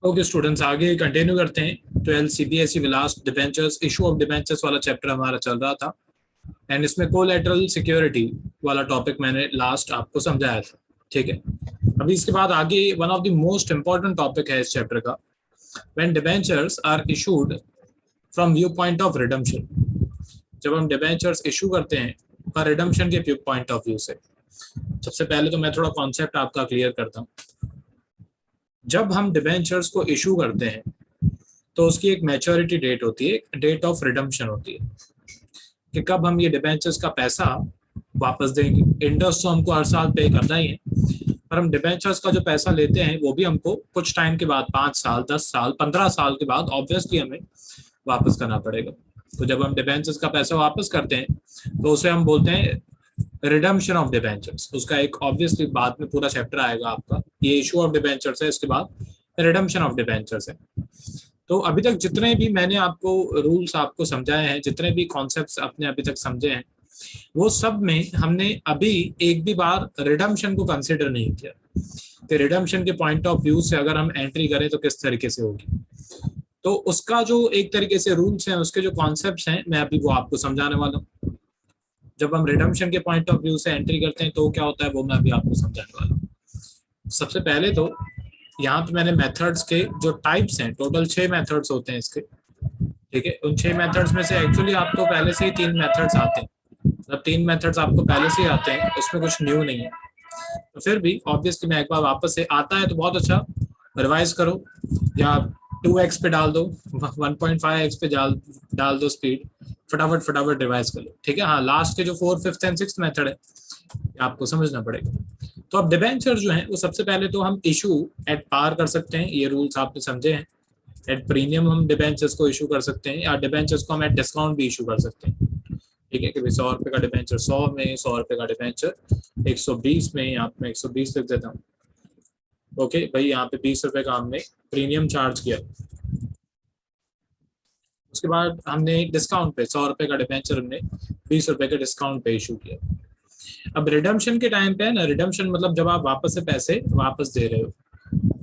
Okay students, आगे continue करते हैं। 12 CBSE last debentures, issue of debentures वाला चैप्टर हमारा चल रहा था एंड इसमें कोलैटरल सिक्योरिटी वाला टॉपिक मैंने लास्ट आपको समझाया था। ठीक है, अभी इसके बाद आगे one of the most important topic है इस चैप्टर का, when debentures are issued from view point of redemption. जब हम डिबेंचर्स इशू करते हैं पर रिडम्पशन के पॉइंट ऑफ व्यू से, सबसे पहले तो मैं थोड़ा कॉन्सेप्ट आपका क्लियर करता हूँ। जब हम डिबेंचर्स को इशू करते हैं तो उसकी एक मैच्योरिटी डेट होती है, डेट ऑफ रिडम्पशन होती है कि कब हम ये डिबेंचर्स का पैसा वापस देंगे। इंटरेस्ट तो हमको हर साल पे करना ही है, पर हम डिबेंचर्स का जो पैसा लेते हैं वो भी हमको कुछ टाइम के बाद, 5 साल, 10 साल, 15 साल के बाद ऑब्वियसली हमें वापस करना पड़ेगा। तो जब हम डिबेंचर्स का पैसा वापस करते हैं तो उसे हम बोलते हैं रिडम्पशन ऑफ डिबेंचर्स। उसका एक ऑब्वियसली बाद में पूरा चैप्टर आएगा आपका, ये इशू ऑफ डिबेंचर्स है, इसके बाद रिडम्पशन ऑफ डिबेंचर्स है। तो अभी तक जितने भी मैंने आपको रूल्स आपको समझाए हैं, जितने भी कॉन्सेप्ट्स अपने अभी तक समझे हैं, वो सब में हमने अभी एक भी बार रिडम्पशन को कंसिडर नहीं किया कि रिडम्पशन के पॉइंट ऑफ व्यू से अगर हम एंट्री करें तो किस तरीके से होगी। तो उसका जो एक तरीके से रूल्स हैं, उसके जो कॉन्सेप्ट्स हैं, मैं अभी वो आपको समझाने वाला हूँ। जब हम रिडम्पशन के पॉइंट ऑफ व्यू से एंट्री करते हैं तो क्या होता है वो मैं अभी आपको समझाने वाला हूँ। सबसे पहले तो यहाँ पे मैंने मेथड्स के जो टाइप्स हैं, टोटल 6 मेथड्स होते हैं इसके। ठीक है, उन 6 मेथड्स में से एक्चुअली आपको पहले से ही 3 मेथड्स आते हैं, मतलब 3 मेथड्स आपको पहले से ही आते हैं, उसमें कुछ न्यू नहीं है। तो फिर भी ऑब्वियसली मैं एक बार वापस से, आता है तो बहुत अच्छा, रिवाइज करो या 2x पे डाल दो, 1.5x पे डाल दो स्पीड, फटाफट फटाफट रिवाइज कर लो। ठीक है, हाँ, लास्ट के जो 4th, 5th and 6th method है आपको समझना पड़ेगा। तो अब डिबेंचर जो है वो सबसे पहले तो हम इशू एट पार कर सकते हैं, ये रूल्स आपने समझे हैं। एट प्रीमियम हम डिबेंचर्स को इशू कर सकते हैं, या डिबेंचर्स को हम एट डिस्काउंट भी इशू कर सकते हैं। ठीक है, कि भाई 100 रुपए का डिबेंचर 100 में, 100 रुपए का डिबेंचर 120 में, यहाँ पे मैं 120 लिख देता हूँ। ओके भाई, यहाँ पे 20 रुपए का हमने प्रीमियम चार्ज किया। उसके बाद हमने डिस्काउंट पे 100 रुपए का डिबेंचर हमने 20 रुपए के डिस्काउंट पे इशू किया। अब रिडम्पशन के टाइम पे है ना, रिडम्पशन मतलब जब आप वापस से पैसे वापस दे रहे हो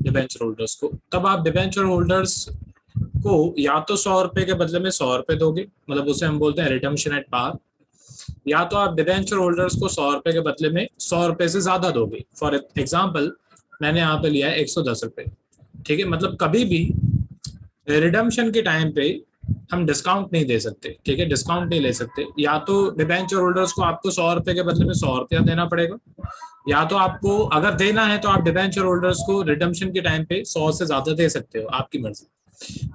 डिबेंचर होल्डर्स को, तब आप डिबेंचर होल्डर्स को या तो 100 रुपए के बदले में 100 रुपए दोगे, मतलब उसे हम बोलते हैं रिडम्पशन एट पार, या तो आप डिबेंचर होल्डर्स को 100 रुपए के बदले में 100 रुपए से ज्यादा दोगे। फॉर एग्जाम्पल मैंने यहाँ पे लिया है 110 रुपए। ठीक है, मतलब कभी भी रिडम्पशन के टाइम पे हम डिस्काउंट नहीं दे सकते। ठीक है, डिस्काउंट नहीं ले सकते। या तो डिबेंचर होल्डर्स को आपको 100 रुपए के बदले में 100 रुपया देना पड़ेगा, या तो आपको अगर देना है तो आप डिबेंचर होल्डर्स को रिडम्पशन के टाइम पे 100 से ज्यादा दे सकते हो, आपकी मर्जी।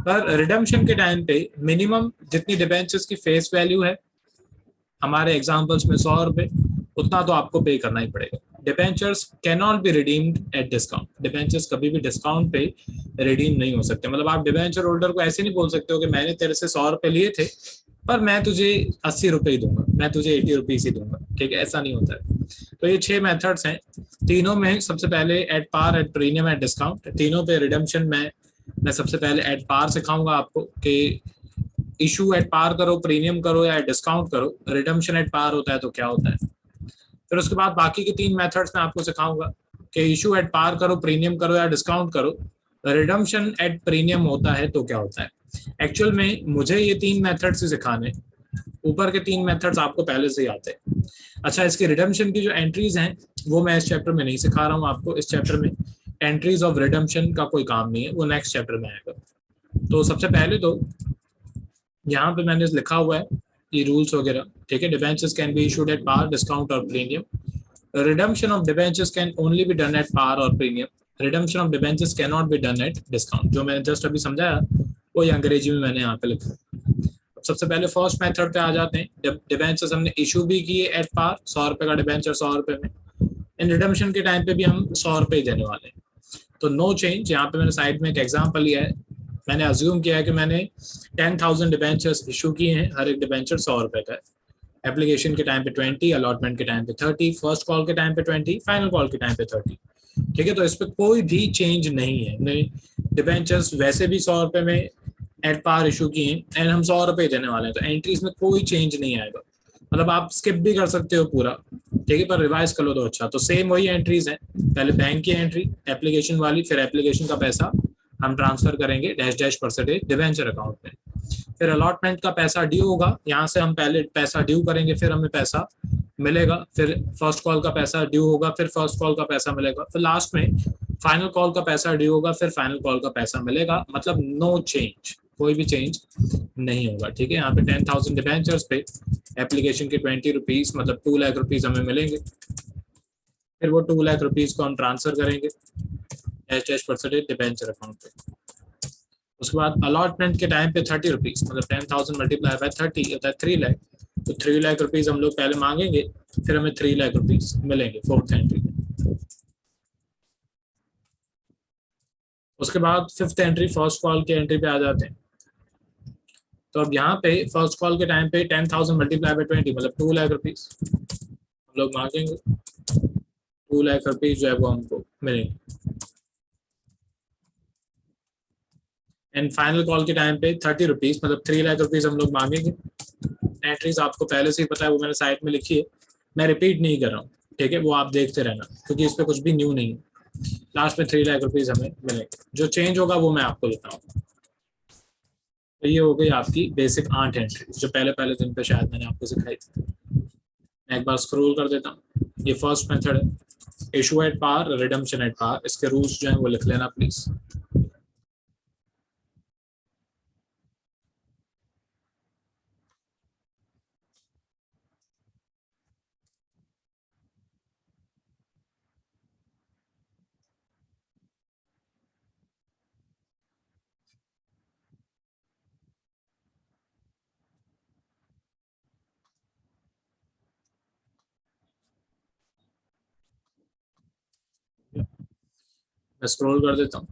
पर रिडम्पशन के टाइम पे मिनिमम जितनी डिबेंचर्स की फेस वैल्यू है, हमारे एग्जाम्पल्स में 100 रुपए, उतना तो आपको पे करना ही पड़ेगा। Debentures can not be redeemed at discount. Debentures कभी भी डिस्काउंट पे रिडीम नहीं हो सकते। मतलब आप डिबेंचर होल्डर को ऐसे नहीं बोल सकते हो कि मैंने तेरे से 100 रुपए लिए थे पर मैं तुझे 80 रुपए ही दूंगा, मैं तुझे 80 रुपीज ही दूंगा। ठीक है, ऐसा नहीं होता है। तो ये 6 मेथड्स हैं, तीनों में सबसे पहले at par, at premium, at discount, तीनों पे रिडम्पशन मैं सबसे पहले एट पार सिखाऊंगा आपको कि इशू एट पार करो, प्रीमियम करो या डिस्काउंट करो, रिडम्पशन एट पार होता है तो क्या होता है। फिर उसके बाद बाकी के 3 मेथड्स मैं आपको सिखाऊंगा कि इशू एट पार करो, प्रीमियम करो या डिस्काउंट करो, रिडम्पशन एट प्रीमियम होता है तो क्या होता है। एक्चुअल में मुझे ये 3 मेथड्स ही सिखाने, ऊपर के 3 मेथड्स आपको पहले से ही आते हैं। अच्छा, इसके रिडम्पशन की जो एंट्रीज हैं वो मैं इस चैप्टर में नहीं सिखा रहा हूँ आपको। इस चैप्टर में एंट्रीज ऑफ रिडम्पशन का कोई काम नहीं है, वो नेक्स्ट चैप्टर में आएगा। तो सबसे पहले तो यहाँ पे मैंने लिखा हुआ है ये रूल्स वगैरह। ठीक है, debentures can be issued at par, discount और premium. Redemption of debentures can only be done at par और premium. Redemption of debentures can not be done at discount. जो मैंने जस्ट अभी समझाया वो ये अंग्रेजी में मैंने यहाँ पे लिखा। सबसे पहले फर्स्ट मेथड पे आ जाते हैं। डिबेंचर्स हमने इशू भी किए एट पार, 100 रुपए का डिबेंचर 100 रुपए में, इन रिडम्पशन के टाइम पे भी हम 100 रुपए देने वाले हैं। तो नो चेंज। यहाँ पे मैंने साइड में एक एग्जाम्पल लिया है। मैंने अज्यूम किया है कि मैंने 10,000 डिबेंचर्स इशू किए हैं, हर एक डिबेंचर 100 रुपए का है। एप्लीकेशन के टाइम पे 20, अलॉटमेंट के टाइम पे 30, फर्स्ट कॉल के टाइम पे 20, फाइनल कॉल के टाइम पे 30। ठीक है, तो इस पर कोई भी चेंज नहीं है। डिबेंचर्स वैसे भी 100 रुपए में एट पार इशू किए एंड हम 100 रुपए देने वाले हैं, तो एंट्रीज में कोई चेंज नहीं आएगा। मतलब आप स्किप भी कर सकते हो पूरा, ठीक है, पर रिवाइज कर लो तो अच्छा। तो सेम वही एंट्रीज हैं, पहले बैंक की एंट्री एप्लीकेशन वाली, फिर एप्लीकेशन का पैसा हम ट्रांसफर करेंगे dash dash percentage debenture account में। फिर अलॉटमेंट का पैसा ड्यू होगा, यहाँ से हम पहले पैसा ड्यू करेंगे, फिर हमें पैसा मिलेगा। फिर फर्स्ट कॉल का पैसा ड्यू होगा, फिर फर्स्ट कॉल का पैसा मिलेगा। फिर लास्ट में फाइनल कॉल का पैसा ड्यू होगा, फिर फाइनल कॉल का पैसा मिलेगा। मतलब नो चेंज, कोई भी चेंज नहीं होगा। ठीक है, यहाँ पे 10,000 डिबेंचर्स पे एप्लीकेशन के 20 रुपीज मतलब 2 लाख रुपीज हमें मिलेंगे। फिर वो 2 लाख रुपीज को हम ट्रांसफर करेंगे dash dash percentage debenture account पे। उसके बाद अलॉटमेंट के टाइम पे 30 रुपीज मतलब 10,000 मल्टीप्लाई बाय 30 होता है 3 लाख। तो 3 लाख रुपीज हम लोग पहले मांगेंगे, फिर हमें 3 लाख रुपीज मिलेंगे फोर्थ एंट्री में। उसके बाद फिफ्थ एंट्री फर्स्ट कॉल के एंट्री पे आ जाते हैं। तो अब यहाँ पे फर्स्ट कॉल के टाइम पे 10,000 मल्टीप्लाई बाय 20 मतलब 2 लाख रुपीज हम लोग मांगेंगे। 2 लाख रुपीज जो है वो हमको मिलेंगे। एंड फाइनल कॉल के टाइम पे 30 रुपीज मतलब 3 लाख रुपीज हम लोग मांगेंगे। एंट्रीज आपको पहले से ही पता है, वो मैंने साइड में लिखी है, मैं रिपीट नहीं कर रहा हूँ। ठीक है, वो आप देखते रहना क्योंकि इस पर कुछ भी न्यू नहीं है। लास्ट में 3 लाख रुपीज हमें मिलेंगे। जो चेंज होगा वो मैं आपको बताऊँ। तो ये हो गई आपकी बेसिक 8 एंट्री जो पहले पहले दिन पे शायद मैंने आपको सिखाई थी। मैं एक बार स्क्रॉल कर देता हूँ। ये फर्स्ट मेथड है, issue at par, redemption at par. इसके रूल्स जो है वो लिख लेना प्लीज। मैं स्क्रॉल कर देता हूँ।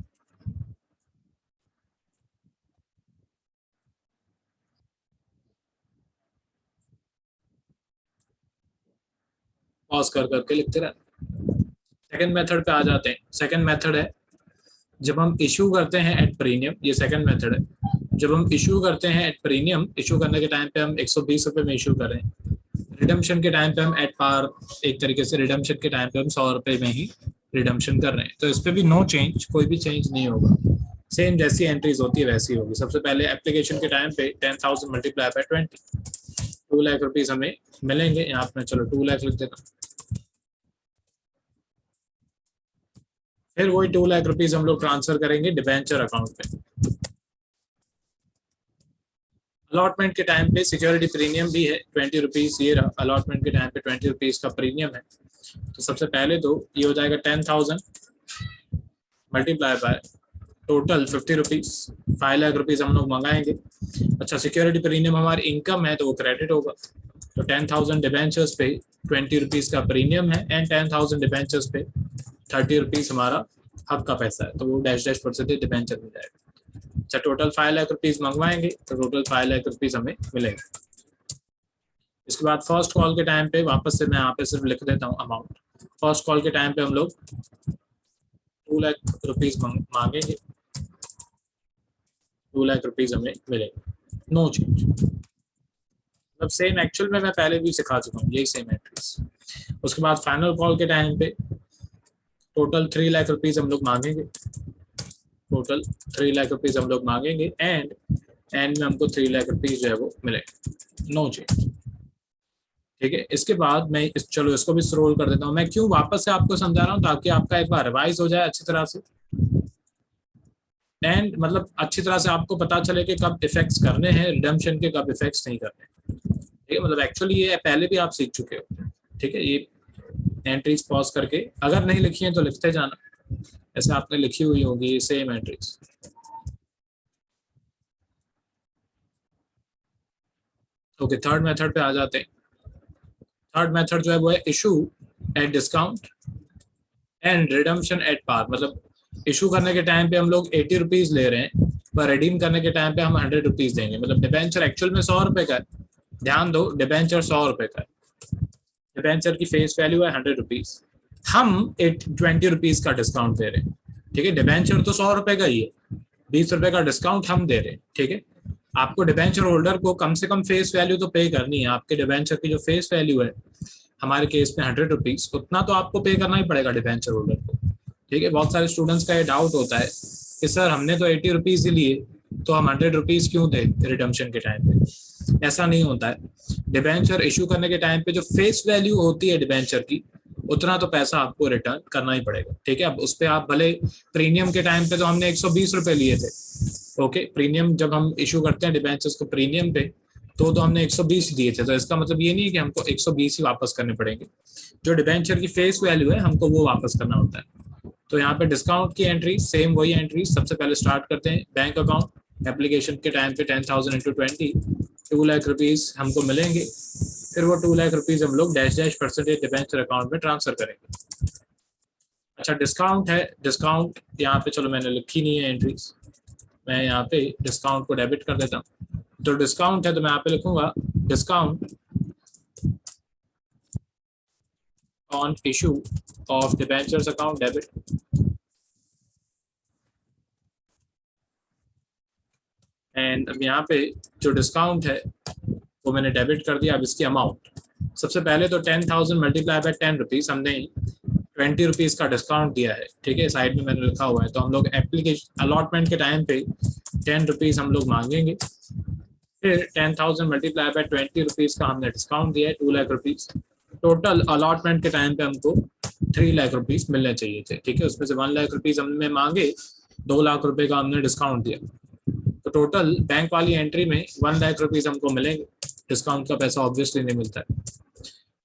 पॉज कर करके लिखते रहना। सेकंड मेथड पे आ जाते हैं। सेकंड मेथड है जब हम इशू करते हैं एट प्रीमियम। ये सेकंड मेथड है जब हम इशू करते हैं एट प्रीमियम। इशू करने के टाइम पे हम 120 रुपए में इशू करें। रिडम्पशन के टाइम पे हम एट पार, एक तरीके से रिडम्पशन के टाइम पे हम 100 रुपए में ही रिडम्पशन कर रहे हैं। तो इस पे भी नो चेंज, कोई भी चेंज नहीं होगा। सेम जैसी एंट्रीज होती है वैसी होगी। सबसे पहले एप्लीकेशन के टाइम पे 10,000 मल्टीप्लाई बाय 20 2 लाख रुपीज हमें मिलेंगे। यहाँ पे चलो 2 लाख लिख देता हूँ। फिर वही 2 लाख रुपीज हम लोग ट्रांसफर करेंगे डिबेंचर अकाउंट पे। अलॉटमेंट के टाइम पे सिक्योरिटी प्रीमियम भी है 20 रुपीज। ये रहा अलॉटमेंट के टाइम पे 20 रुपीज का प्रीमियम है। तो सबसे पहले तो ये हो जाएगा 10,000 multiply by total 50 rupees. 5 lakh rupees हम लोग मंगाएंगे। अच्छा, सिक्योरिटी प्रीमियम हमारी इनकम है तो वो क्रेडिट होगा। तो 10,000 डिबेंचर्स पे 20 रुपीज का प्रीमियम है एंड 10,000 डिबेंचर्स पे 30 रुपीज हमारा हक का पैसा है। तो वो डैश डैश परसेंटेज डिबेंचर मिल जाएगा। अच्छा, टोटल 5 लाख रुपीज मंगवाएंगे तो टोटल 5 लाख रुपीज हमें मिलेगा। इसके बाद फर्स्ट कॉल के टाइम पे वापस से मैं यहाँ पे सिर्फ लिख देता हूँ अमाउंट। फर्स्ट कॉल के टाइम पे हम लोग 2 लाख रुपीज मांगेंगे। 2 लाख रुपीज हमें मिलेगा, नो चेंज। मतलब सेम एक्चुअल में मैं पहले भी सिखा चुका हूँ, यही सेम एंट्रीज। उसके बाद फाइनल कॉल के टाइम पे टोटल 3 लाख रुपीज हम लोग मांगेंगे। टोटल 3 लाख रुपीज हम लोग मांगेंगे एंड में हमको 3 लाख रुपीज जो है वो मिलेगा, नो चेंज। ठीक है, इसके बाद मैं चलो इसको भी स्क्रॉल कर देता हूँ। मैं क्यों वापस से आपको समझा रहा हूँ ताकि आपका एक बार रिवाइज हो जाए अच्छी तरह से एंड मतलब अच्छी तरह से आपको पता चले कि कब इफेक्ट्स करने हैं रिडम्पशन के, कब इफेक्ट्स नहीं करने। ठीक है, मतलब एक्चुअली ये पहले भी आप सीख चुके हो। ठीक है, ये एंट्रीज पॉज करके अगर नहीं लिखी है तो लिखते जाना, ऐसे आपने लिखी हुई होगी ये same entries. Okay, third method पे आ जाते हैं। थर्ड मेथड जो है वो है issue at discount and redemption at par. मतलब इशू करने के टाइम पे हम लोग 80 रुपीज ले रहे हैं पर रिडीम करने के टाइम पे हम 100 रुपीज देंगे। मतलब डिबेंचर एक्चुअल में 100 रुपए का है, ध्यान दो, डिबेंचर 100 रुपए का है। डिबेंचर की फेस वैल्यू है 100 रुपीज, हम 20 रुपीज का डिस्काउंट दे रहे हैं। ठीक है, डिबेंचर तो 100 रुपए का ही है, 20 रुपए का डिस्काउंट हम दे रहे हैं। ठीक है, आपको डिबेंचर होल्डर को कम से कम फेस वैल्यू तो पे करनी है। आपके डिबेंचर की जो फेस वैल्यू है हमारे केस में 100 रुपीज, उतना तो आपको पे करना ही पड़ेगा डिबेंचर होल्डर को। ठीक है, बहुत सारे स्टूडेंट्स का ये डाउट होता है कि सर हमने तो 80 रुपीज ही लिए, तो हम 100 रुपीज क्यों दे रिडम्पशन के टाइम पे। ऐसा नहीं होता है। डिबेंचर इशू करने के टाइम पे जो फेस वैल्यू होती है डिबेंचर की, उतना तो पैसा आपको रिटर्न करना ही पड़ेगा, ठीक है। अब उस पर आप भले, प्रीमियम के टाइम पे तो हमने 120 रुपए लिए थे, ओके, प्रीमियम जब हम इशू करते हैं डिबेंचर्स को प्रीमियम पे, तो हमने 120 दिए थे, तो इसका मतलब ये नहीं है कि हमको 120 ही वापस करने पड़ेंगे। जो डिबेंचर की फेस वैल्यू है हमको वो वापस करना होता है। तो यहाँ पे डिस्काउंट की एंट्री सेम वही एंट्री, सबसे पहले स्टार्ट करते हैं बैंक अकाउंट, एप्लीकेशन के टाइम पे 10,000 इंटू 20, 2 लाख रुपीज हमको मिलेंगे। फिर वो 2 लाख रुपीज हम लोग dash dash percentage debenture account में ट्रांसफर करेंगे। अच्छा डिस्काउंट है, डिस्काउंट यहाँ पे चलो मैंने लिखी नहीं है एंट्रीज, मैं यहाँ पे डिस्काउंट को डेबिट कर देता हूँ। तो डिस्काउंट है तो मैं यहाँ पे लिखूंगा discount on issue of debentures account debit, and अब यहाँ पे जो डिस्काउंट है वो मैंने डेबिट कर दिया। अब इसकी अमाउंट, सबसे पहले तो 10,000 मल्टीप्लाई बाय 10 रुपीज, हमने 20 रुपीज का डिस्काउंट दिया है, ठीक है, साइड में मैंने लिखा हुआ है। तो हम लोग एप्लीकेशन अलॉटमेंट के टाइम पे 10 रुपीज हम लोग मांगेंगे। फिर 10,000 मल्टीप्लाई बाय 20 रुपीज का हमने डिस्काउंट दिया है, 2 लाख रुपीज। टोटल अलॉटमेंट के टाइम पे हमको 3 लाख रुपीज मिलने चाहिए थे, ठीक है। उसमें से 1 लाख रुपीज हमने मांगे, 2 लाख रुपए का हमने डिस्काउंट दिया, तो टोटल बैंक वाली एंट्री में 1 लाख रुपीज हमको मिलेंगे। डिस्काउंट का पैसा ऑब्वियसली नहीं मिलता है।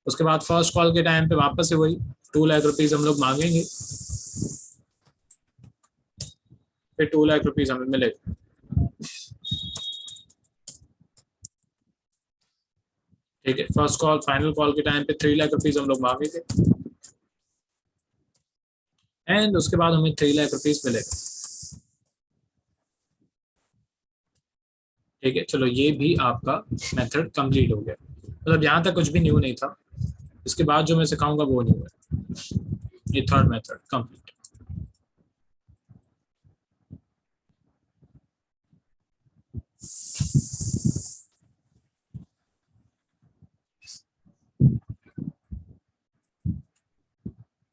उसके बाद फर्स्ट कॉल के टाइम पे वापस से वही 2 लाख रुपीज हम लोग मांगेंगे, फिर 2 लाख रुपीज हमें मिलेगा। ठीक है, फर्स्ट कॉल फाइनल कॉल के टाइम पे 3 लाख रुपीज हम लोग मांगेंगे, एंड उसके बाद हमें 3 लाख रुपीज मिलेगा। ठीक है, चलो ये भी आपका मेथड कंप्लीट हो गया, मतलब यहाँ तक कुछ भी न्यू नहीं था। इसके बाद जो मैं सिखाऊंगा वो न्यू है। ये थर्ड मेथड कंप्लीट।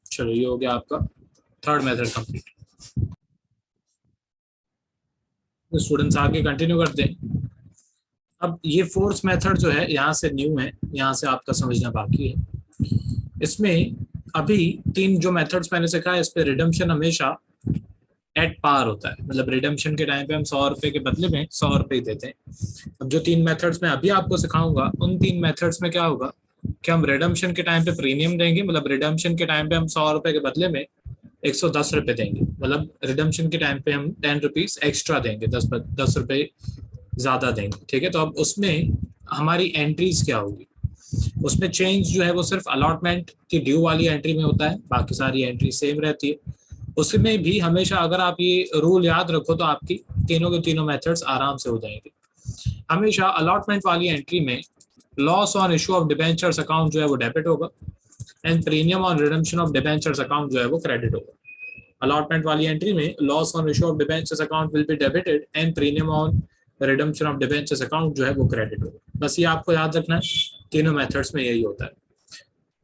चलो ये हो गया आपका थर्ड मेथड कंप्लीट। तो स्टूडेंट्स आगे कंटिन्यू करते हैं। अब ये फोर्थ मेथड जो है यहाँ से न्यू है, यहाँ से आपका समझना बाकी है। इसमें अभी 3 जो मेथड्स मैंने सिखाया, इस पे रिडम्पशन हमेशा एट पार होता है, मतलब रिडम्पशन के टाइम पे हम 100 रुपए के बदले में 100 रुपए ही देते हैं। अब जो 3 मेथड्स मैं अभी आपको सिखाऊंगा, उन 3 मेथड्स में क्या होगा कि हम रिडम्पशन के टाइम पे प्रीमियम देंगे, मतलब रिडम्पशन के टाइम पे हम 100 रुपए के बदले में 110 रुपए देंगे, मतलब रिडम्पशन के टाइम पे हम 10 रुपीज एक्स्ट्रा देंगे, 10 रुपए ज्यादा देंगे, ठीक है। तो अब उसमें हमारी एंट्रीज क्या होगी, उसमें चेंज जो है वो सिर्फ अलॉटमेंट की ड्यू वाली एंट्री में होता है, बाकी सारी एंट्री सेम रहती है। उसमें भी हमेशा अगर आप ये रूल याद रखो तो आपकी तीनों के तीनों मेथड्स आराम से हो जाएंगे। हमेशा अलॉटमेंट वाली एंट्री में loss on issue of debentures account जो है वो डेबिट होगा, and premium on redemption of debentures account जो है वो क्रेडिट होगा। अलॉटमेंट वाली एंट्री में loss on issue of debentures account will be debited and premium on redemption of debentures account जो है वो क्रेडिट होगा। बस ये आपको याद रखना है, तीनों मेथड्स में यही होता है।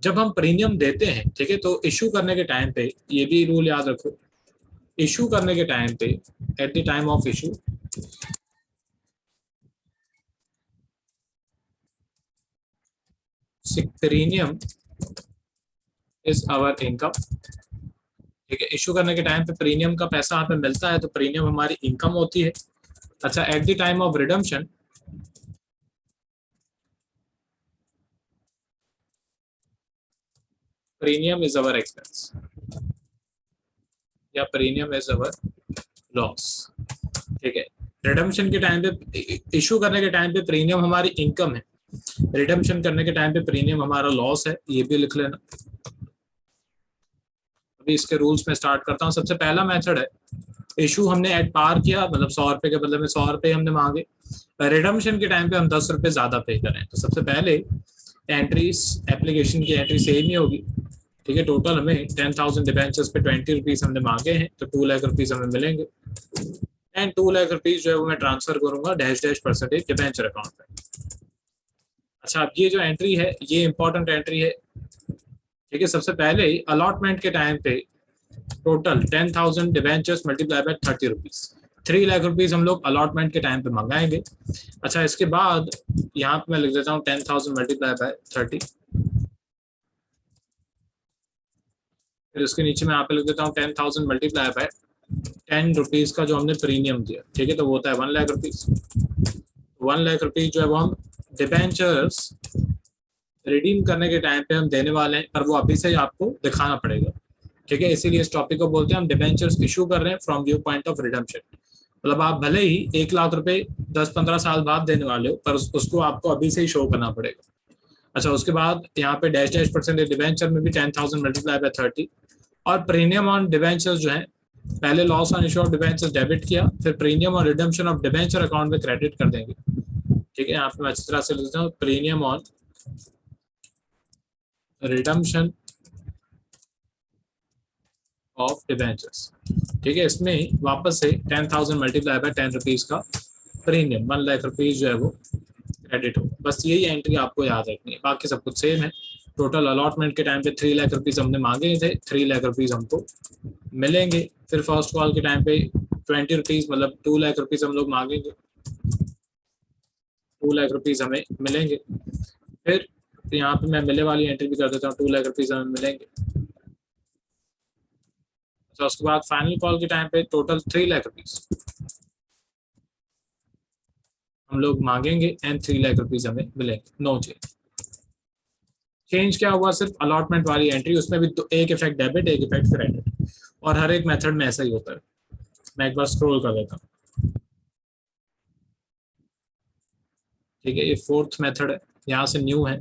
जब हम प्रीमियम देते हैं, ठीक है, तो इशू करने के टाइम पे ये भी रूल याद रखो, इशू करने के टाइम पे at the time of issue premium is our income, ठीक है। इशू करने के टाइम पे प्रीमियम का पैसा हमें मिलता है, तो प्रीमियम हमारी इनकम होती है। अच्छा, eight the time of redemption premium is our expense या प्रीमियम इज अवर लॉस, ठीक है। रिडम्पशन के टाइम पे, इशू करने के टाइम पे प्रीमियम हमारी इनकम है, रिडम्पशन करने के टाइम पे प्रीमियम हमारा लॉस है, ये भी लिख लेना। अभी इसके रूल्स में स्टार्ट करता हूँ। सबसे पहला मेथड है, इशू हमने एट पार किया, मतलब 100 रुपए के बदले में 100 रुपए हमने मांगे, रिडम्पशन के टाइम पे हम 10 रुपए ज्यादा पे करें। तो सबसे पहले एंट्रीज, एप्लीकेशन की एंट्री सेम ही होगी, ठीक है। टोटल हमें 10,000 डिबेंचर्स पे 20 रुपीज हमने मांगे हैं, तो 2 लाख रुपीज हमें मिलेंगे, एंड 2 लाख रुपीज जो है वो मैं ट्रांसफर करूंगा dash dash percentage debenture account पे। अच्छा, अब ये जो एंट्री है ये इंपॉर्टेंट एंट्री है, ठीक है। सबसे पहले अलॉटमेंट के टाइम पे total 10,000 debentures multiply by 30 rupees, 3 lakh rupees हम लोग अलॉटमेंट के टाइम पे मंगाएंगे। अच्छा, इसके बाद यहाँ पे मैं लिख देता हूँ 10,000 मल्टीप्लाई बाय 30, फिर उसके नीचे मैं यहाँ पे लिख देता हूँ 10,000 मल्टीप्लाई बाय 10 रुपीज का जो हमने प्रीमियम दिया, ठीक है, तो वो होता है 1 लाख रुपीज। 1 लाख रुपीज जो है वो हम डिबेंचर्स रिडीम करने के टाइम पे हम देने वाले हैं, पर वो अभी से ही आपको दिखाना पड़ेगा, ठीक है। इसीलिए इस टॉपिक को बोलते हैं हम डिबेंचर्स इशू कर रहे हैं from view point of redemption. मतलब आप भले ही 1 लाख रुपए 10-15 साल बाद देने वाले हो, पर उसको आपको अभी से ही शो करना पड़ेगा। अच्छा, उसके बाद यहाँ पे डैश डैश परसेंटेज डिबेंचर में भी 10,000 मल्टीप्लाई बाय 30, और प्रीमियम ऑन डिबेंचर्स जो है, पहले loss on issue of debentures debit किया, फिर premium on redemption of debenture account में क्रेडिट कर देंगे, ठीक है। यहाँ पे मैं अच्छी तरह से लिखता हूँ premium on redemption of debentures, ठीक है। इसमें वापस से 10,000 मल्टीप्लाई बाय 10 रुपीज का प्रीमियम 1 लाख रुपीज जो है वो क्रेडिट हो। बस यही एंट्री आपको याद रखनी है, बाकी सब कुछ सेम है। टोटल अलॉटमेंट के टाइम पे 3 लाख रुपीज हमने मांगे थे, 3 लाख रुपीज हमको मिलेंगे। फिर फर्स्ट कॉल के टाइम पे 20 रुपीज मतलब 2 लाख रुपीज हम लोग मांगेंगे, 2 लाख रुपीज हमें मिलेंगे। फिर यहाँ पे मैं मिले वाली एंट्री भी कर देता हूँ, 2 लाख रुपीज हमें मिलेंगे। तो उसके बाद फाइनल कॉल के टाइम पे टोटल 3 लाख रुपीज हम लोग मांगेंगे एंड 3 लाख रुपीज हमें मिलेंगे, नो चेंज। चेंज क्या हुआ, सिर्फ अलॉटमेंट वाली एंट्री, उसमें भी तो एक इफेक्ट डेबिट एक इफेक्ट क्रेडिट, और हर एक मेथड में ऐसा ही होता है। मैं एक बार स्क्रॉल कर देता हूँ, ठीक है। ये 4th मेथड है, यहाँ से न्यू है,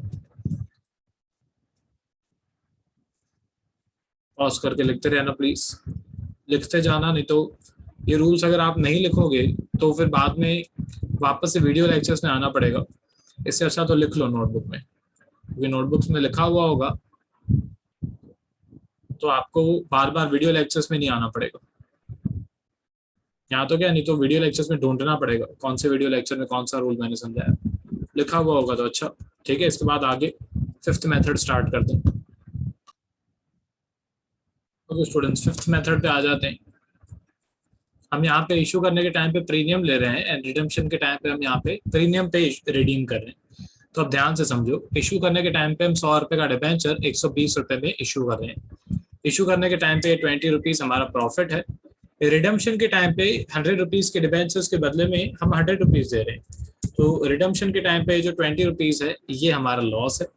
पॉज करके लिखते रहना प्लीज, लिखते जाना, नहीं तो ये रूल्स अगर आप नहीं लिखोगे तो फिर बाद में वापस से वीडियो लेक्चर्स में आना पड़ेगा। इससे अच्छा तो लिख लो नोटबुक में, क्योंकि नोटबुक्स में लिखा हुआ होगा तो आपको बार बार वीडियो लेक्चर्स में नहीं आना पड़ेगा। यहाँ तो क्या, नहीं तो वीडियो लेक्चर्स में ढूंढना पड़ेगा कौन से वीडियो लेक्चर में कौन सा रूल मैंने समझाया, लिखा हुआ होगा तो अच्छा, ठीक है। इसके बाद आगे 5th मेथड स्टार्ट करते हैं। तो स्टूडेंट्स 5th मेथड पे आ जाते हैं। हम यहाँ पे इशू करने के टाइम पे प्रीमियम ले रहे हैं एंड रिडम्पशन के टाइम पे हम यहाँ पे प्रीमियम पे रिडीम कर रहे हैं। तो अब ध्यान से समझो, इशू करने के टाइम पे हम 100 रुपए का डिबेंचर 120 रुपए में इशू कर रहे हैं। इशू करने के टाइम पे 20 रुपीज हमारा प्रॉफिट है। रिडम्पशन के टाइम पे 100 रुपीज के डिबेंचर्स के बदले में हम 100 रुपीज दे रहे हैं। तो रिडम्पशन के टाइम पे जो 20 रुपीज है ये हमारा लॉस है,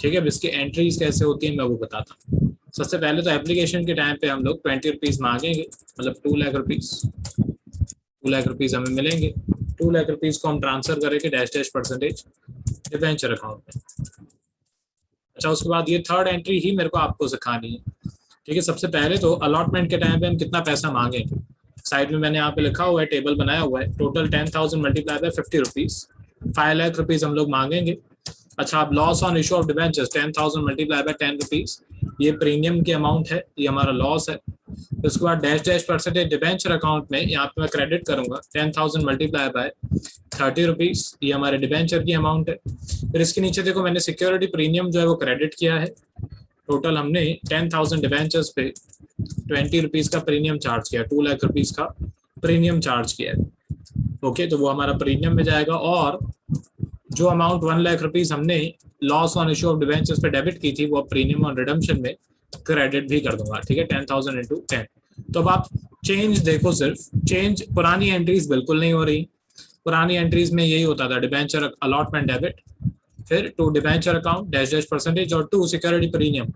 ठीक है। अब इसकी एंट्रीज कैसे होती है मैं वो बताता हूँ। सबसे पहले तो एप्लीकेशन के टाइम पे हम लोग 20 रुपीज मांगेंगे, मतलब 2 लाख रुपीज, 2 लाख रुपीज हमें मिलेंगे। 2 लाख रुपीज को हम ट्रांसफर करेंगे dash dash percentage debenture account में। अच्छा, उसके बाद ये 3rd एंट्री ही मेरे को आपको सिखानी है, ठीक है। सबसे पहले तो अलॉटमेंट के टाइम पे हम कितना पैसा मांगेंगे, साइड में मैंने यहाँ पे लिखा हुआ है, टेबल बनाया हुआ है। Total 10,000 multiply by 50 rupees, 5 lakh rupees हम लोग मांगेंगे। अच्छा, अब loss on issue of debentures 10,000 multiply by 10 rupees, ये प्रीमियम की अमाउंट है, ये हमारा लॉस है। तो उसके बाद dash dash percentage debenture account में यहाँ पे मैं क्रेडिट करूंगा 10,000 मल्टीप्लाई बाय 30 रुपीज, ये हमारे डिबेंचर की अमाउंट है। फिर इसके नीचे देखो मैंने सिक्योरिटी प्रीमियम जो है वो क्रेडिट किया है। टोटल हमने 10,000 डिबेंचर्स पे 20 रुपीज का प्रीमियम चार्ज किया, 2 लाख रुपीज का प्रीमियम चार्ज किया है, ओके। तो वो हमारा प्रीमियम में जाएगा, और जो अमाउंट 1 लाख रुपीज हमने loss on issue of debentures पे डेबिट की थी वो प्रीमियम ऑन रिडम्पशन में क्रेडिट भी कर दूंगा, ठीक है। 10,000 इंटू 10। तो अब आप चेंज देखो, सिर्फ चेंज, पुरानी एंट्रीज बिल्कुल नहीं हो रही। पुरानी एंट्रीज में यही होता था, डिबेंचर अलॉटमेंट डेबिट, फिर 2 debenture account dash dash percentage और 2 सिक्योरिटी प्रीमियम।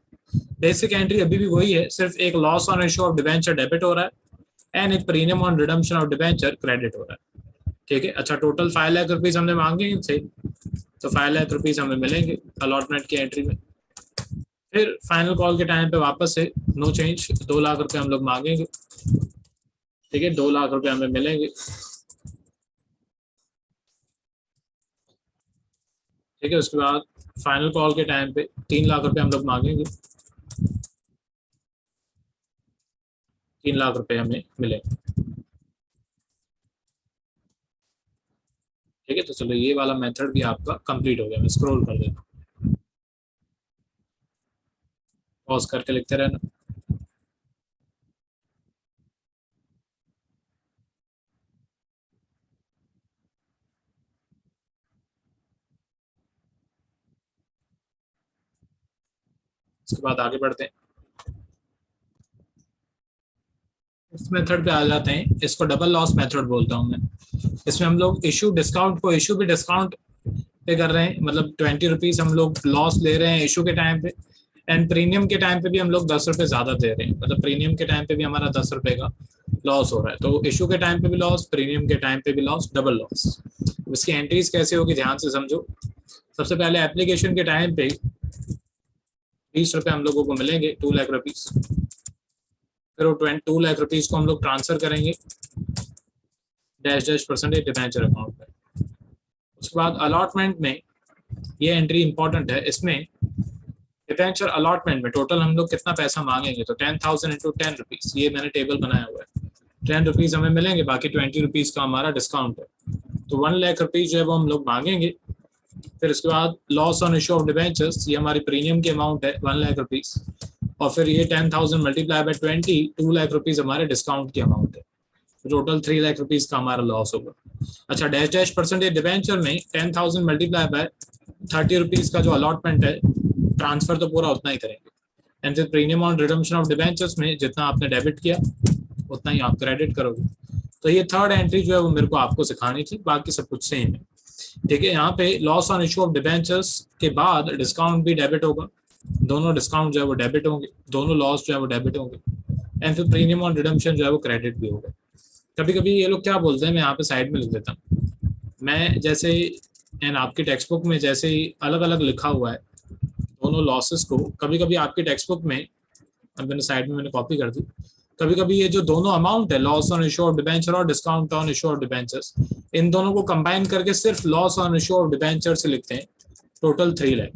बेसिक एंट्री अभी भी वही है, सिर्फ एक loss on issue of debenture debit हो रहा है एंड एक premium on redemption of debenture credit हो रहा है, ठीक है। अच्छा, टोटल 5 लाख रुपीज हमने मांगे थे, तो 5 लाख रुपीज हमें मिलेंगे अलॉटमेंट की एंट्री में। फिर फाइनल कॉल के टाइम पे वापस से नो चेंज 2 लाख रुपए हम लोग मांगेंगे, ठीक है। 2 लाख रुपए हमें मिलेंगे, ठीक है। उसके बाद फाइनल कॉल के टाइम पे 3 लाख रुपए हम लोग मांगेंगे, 3 लाख रुपए हमें मिलेंगे, ठीक है। तो चलो ये वाला मेथड भी आपका कंप्लीट हो गया। मैं स्क्रॉल कर देता हूँ, पॉज करके लिखते रहना। उसके बाद आगे बढ़ते हैं, इस मेथड पे आ जाते हैं। इसको डबल लॉस मेथड बोलता हूँ मैं। इसमें हम लोग इशू डिस्काउंट को इशू भी डिस्काउंट पे कर रहे हैं, मतलब 20 रुपीज हम लोग लॉस ले रहे हैं इशू के टाइम पे, एंड प्रीमियम के टाइम पे भी हम लोग 10 रुपए ज्यादा दे रहे हैं, मतलब प्रीमियम के टाइम पे भी हमारा 10 रुपए का लॉस हो रहा है। तो इशू के टाइम पे भी लॉस, प्रीमियम के टाइम पे भी लॉस, डबल लॉस। इसकी एंट्रीज कैसे होगी ध्यान से समझो। सबसे पहले एप्लीकेशन के टाइम पे 20 रुपए हम लोगों को मिलेंगे, 2 लाख रुपीज। फिर वो 2 लाख रुपीज को हम लोग ट्रांसफर करेंगे dash dash percentage debenture account में। उसके बाद अलॉटमेंट में ये एंट्री इंपॉर्टेंट है। इसमें डिबेंचर अलॉटमेंट में टोटल हम लोग कितना पैसा मांगेंगे, तो 10,000 इंटू 10 रुपीज, ये मैंने टेबल बनाया हुआ है। 10 रुपीज हमें मिलेंगे, बाकी 20 रुपीज का हमारा डिस्काउंट है, तो 1 लाख रुपीज जो है वो हम लोग मांगेंगे। फिर उसके बाद loss on issue of debentures, ये हमारी प्रीमियम की अमाउंट है 1 लाख रुपीज, और फिर ये 10,000 मल्टीप्लाई बाय 20, 2 लाख रुपीज हमारे डिस्काउंट की अमाउंट है। टोटल 3 लाख रुपीज का हमारा लॉस होगा। अच्छा, डैश डैश परसेंटेज डिबेंचर में 10,000 मल्टीप्लाई बाय 30 रुपीज का जो अलॉटमेंट है, ट्रांसफर तो पूरा उतना ही करेंगे। एंड फिर premium on redemption of debentures में जितना आपने डेबिट किया उतना ही आप क्रेडिट करोगे। तो ये थर्ड एंट्री जो है वो मेरे को आपको सिखानी थी, बाकी सब कुछ सेम है। ठीक है, यहाँ पे loss on issue of debentures के बाद डिस्काउंट भी डेबिट होगा, दोनों डिस्काउंट जो है वो डेबिट होंगे, दोनों लॉस जो है वो डेबिट होंगे। एंड फिर प्रीमियम ऑन रिडम्पशन जो है वो क्रेडिट भी होगा। कभी कभी ये लोग क्या बोलते हैं, मैं यहाँ पे साइड में लिख देता हूँ, मैं जैसे एंड आपकी टेक्स्ट बुक में जैसे ही अलग अलग लिखा हुआ है दोनों लॉसेस को, कभी कभी आपकी टेक्स्ट बुक में, अब मैंने साइड में मैंने कॉपी कर दी, कभी कभी ये जो दोनों अमाउंट है, loss on issue of debenture और discount on issue of debentures, इन दोनों को कंबाइन करके सिर्फ loss on issue of debenture से लिखते हैं, टोटल 3 लाख।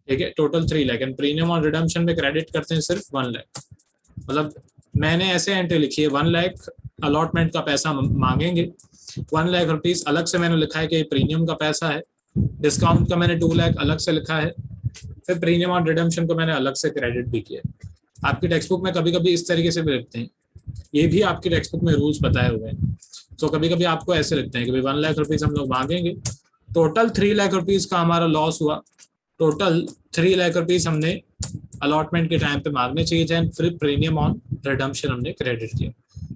ठीक है, total 3 lakh, and premium on redemption में क्रेडिट करते हैं सिर्फ 1 लाख। मतलब मैंने ऐसे एंट्री लिखी है, 1 लाख अलॉटमेंट का पैसा मांगेंगे, 1 लाख रुपीज अलग से मैंने लिखा है कि प्रीमियम का पैसा है, डिस्काउंट का मैंने 2 लाख अलग से लिखा है, फिर प्रीमियम ऑन रिडम्पशन को मैंने अलग से क्रेडिट भी किया। आपकी टेक्स्ट बुक में कभी कभी इस तरीके से भी लिखते हैं, ये भी आपकी टेक्स्ट बुक में रूल्स बताए हुए हैं। तो कभी कभी आपको ऐसे लिखते हैं कि 1 लाख रुपीज हम लोग मांगेंगे, टोटल 3 लाख रुपीज का हमारा लॉस हुआ, टोटल 3 लाख रुपीज हमने अलॉटमेंट के टाइम पे मांगने चाहिए थे, फिर प्रीमियम ऑन रिडम्पशन हमने क्रेडिट किया।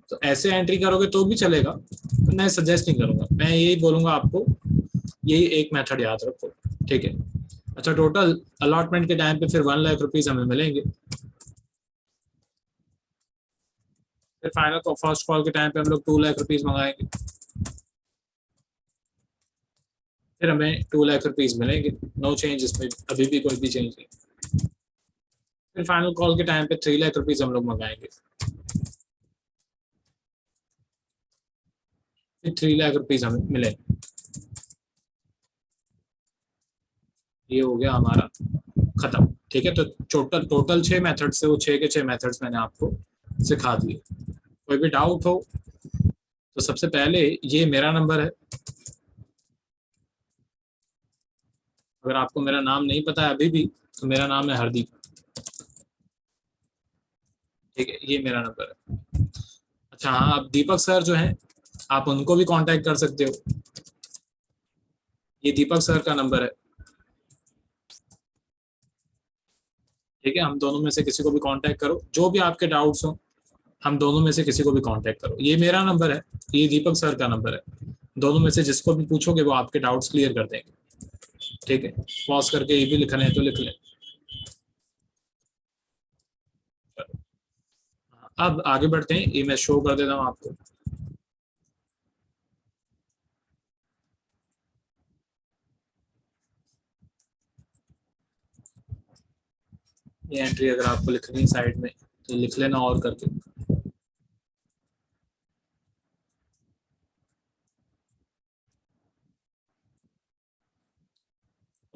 तो ऐसे एंट्री करोगे तो भी चलेगा, तो मैं सजेस्ट नहीं करूंगा, मैं यही बोलूंगा आपको, यही एक मेथड याद रखो। ठीक है, अच्छा, टोटल अलॉटमेंट के टाइम पे फिर 1 लाख रुपीज हमें मिलेंगे। फिर फाइनल फर्स्ट कॉल के टाइम पे हम लोग 2 लाख रुपीज मंगाएंगे, फिर हमें 2 लाख रुपीज मिलेंगे, नो चेंज, इसमें अभी भी कोई भी चेंज नहीं। फिर फाइनल कॉल के टाइम पे 3 लाख रुपीज हम लोग मंगाएंगे, फिर 3 लाख रुपीज हमें मिलेंगे। ये हो गया हमारा खत्म। ठीक है, तो टोटल 6 मेथड से वो 6 के 6 मेथड्स मैंने आपको सिखा दिए। कोई भी डाउट हो तो सबसे पहले ये मेरा नंबर है, अगर आपको मेरा नाम नहीं पता है अभी भी तो मेरा नाम है हरदीप। ठीक है, ये मेरा नंबर है। अच्छा हाँ, आप दीपक सर जो हैं आप उनको भी कांटेक्ट कर सकते हो, ये दीपक सर का नंबर है। ठीक है, हम दोनों में से किसी को भी कांटेक्ट करो, जो भी आपके डाउट्स हो हम दोनों में से किसी को भी कांटेक्ट करो। ये मेरा नंबर है, ये दीपक सर का नंबर है, दोनों में से जिसको भी पूछोगे वो आपके डाउट्स क्लियर कर देंगे। ठीक है, पॉज करके ये भी लिखना है तो लिख लें। अब आगे बढ़ते हैं, ये मैं शो कर देता हूँ आपको। ये एंट्री अगर आपको लिखनी है साइड में तो लिख लेना और करके।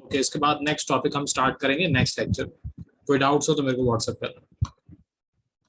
ओके, इसके बाद नेक्स्ट टॉपिक हम स्टार्ट करेंगे नेक्स्ट लेक्चर। कोई डाउट्स हो तो मेरे को व्हाट्सएप करना।